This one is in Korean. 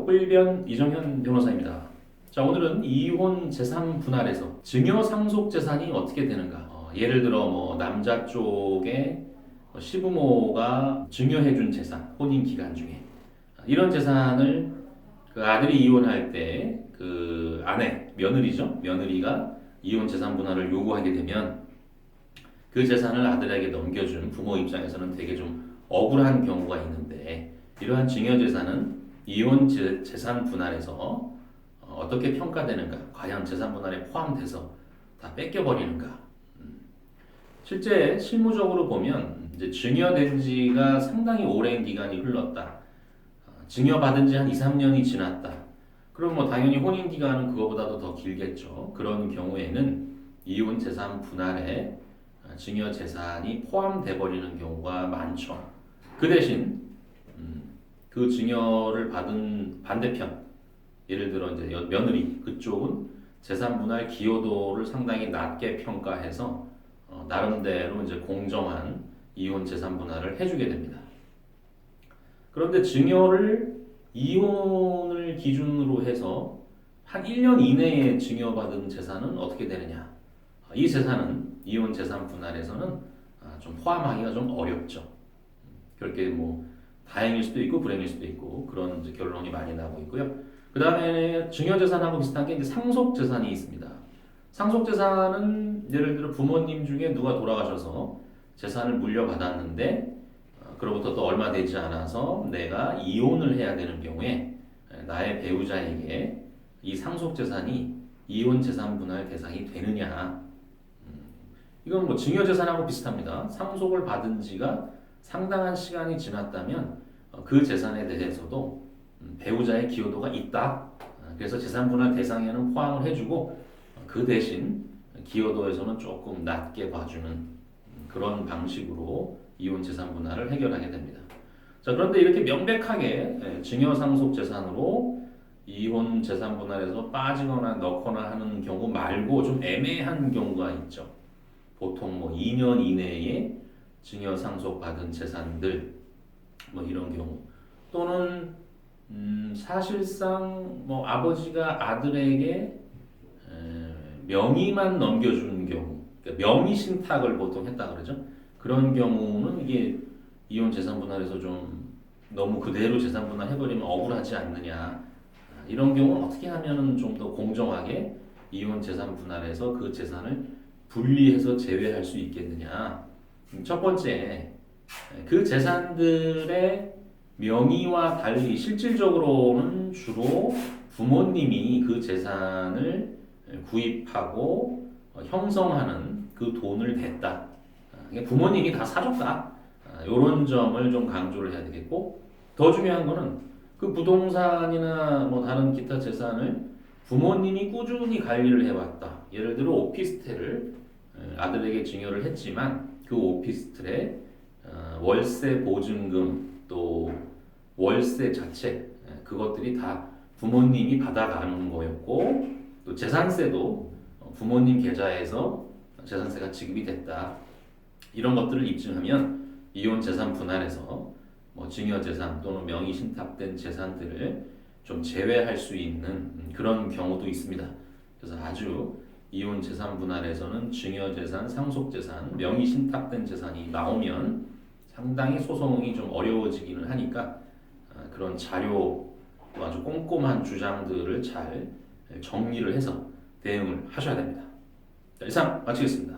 독불변 이정현 변호사입니다. 자, 오늘은 이혼 재산 분할에서 증여 상속 재산이 어떻게 되는가? 예를 들어 남자 쪽에 시부모가 증여해준 재산, 혼인 기간 중에 이런 재산을 그 아들이 이혼할 때 그 아내, 며느리죠. 며느리가 이혼 재산 분할을 요구하게 되면 그 재산을 아들에게 넘겨준 부모 입장에서는 되게 좀 억울한 경우가 있는데, 이러한 증여 재산은 이혼 재산 분할에서 어떻게 평가되는가? 과연 재산 분할에 포함돼서 다 뺏겨버리는가? 실제 실무적으로 보면 이제 증여된 지가 상당히 오랜 기간이 흘렀다. 증여받은 지 한 2, 3년이 지났다. 그럼 당연히 혼인 기간은 그거보다도 더 길겠죠. 그런 경우에는 이혼 재산 분할에 증여 재산이 포함돼 버리는 경우가 많죠. 그 대신 그 증여를 받은 반대편, 예를 들어 이제 며느리 그쪽은 재산 분할 기여도를 상당히 낮게 평가해서 나름대로 이제 공정한 이혼 재산 분할을 해주게 됩니다. 그런데 증여를 이혼을 기준으로 해서 한 1년 이내에 증여받은 재산은 어떻게 되느냐? 이 재산은 이혼 재산 분할에서는 좀 포함하기가 좀 어렵죠. 그렇게 다행일 수도 있고 불행일 수도 있고 그런 이제 결론이 많이 나고 있고요. 그 다음에 증여 재산하고 비슷한 게 이제 상속 재산이 있습니다. 상속 재산은 예를 들어 부모님 중에 누가 돌아가셔서 재산을 물려받았는데 그로부터 또 얼마 되지 않아서 내가 이혼을 해야 되는 경우에 나의 배우자에게 이 상속 재산이 이혼 재산 분할 대상이 되느냐? 이건 증여 재산하고 비슷합니다. 상속을 받은 지가 상당한 시간이 지났다면 그 재산에 대해서도 배우자의 기여도가 있다. 그래서 재산 분할 대상에는 포함을 해주고 그 대신 기여도에서는 조금 낮게 봐주는 그런 방식으로 이혼 재산 분할을 해결하게 됩니다. 자, 그런데 이렇게 명백하게 증여 상속 재산으로 이혼 재산 분할에서 빠지거나 넣거나 하는 경우 말고 좀 애매한 경우가 있죠. 보통 2년 이내에 증여 상속 받은 재산들 이런 경우, 또는 사실상 아버지가 아들에게 명의만 넘겨주는 경우, 그러니까 명의 신탁을 보통 했다 그러죠. 그런 경우는 이게 이혼 재산 분할에서 좀 너무 그대로 재산 분할 해버리면 억울하지 않느냐. 이런 경우는 어떻게 하면 좀 더 공정하게 이혼 재산 분할에서 그 재산을 분리해서 제외할 수 있겠느냐. 첫 번째, 그 재산들의 명의와 달리 실질적으로는 주로 부모님이 그 재산을 구입하고 형성하는 그 돈을 냈다. 부모님이 다 사줬다. 이런 점을 좀 강조를 해야 되겠고, 더 중요한 거는 그 부동산이나 다른 기타 재산을 부모님이 꾸준히 관리를 해왔다. 예를 들어 오피스텔을 아들에게 증여를 했지만 그 오피스텔에 월세 보증금 또 월세 자체 그것들이 다 부모님이 받아가는 거였고, 또 재산세도 부모님 계좌에서 재산세가 지급이 됐다. 이런 것들을 입증하면 이혼 재산 분할에서 증여 재산 또는 명의 신탁된 재산들을 좀 제외할 수 있는 그런 경우도 있습니다. 그래서 아주 이혼 재산 분할에서는 증여 재산, 상속 재산, 명의 신탁된 재산이 나오면 상당히 소송이 좀 어려워지기는 하니까 그런 자료, 아주 꼼꼼한 주장들을 잘 정리를 해서 대응을 하셔야 됩니다. 자, 이상 마치겠습니다.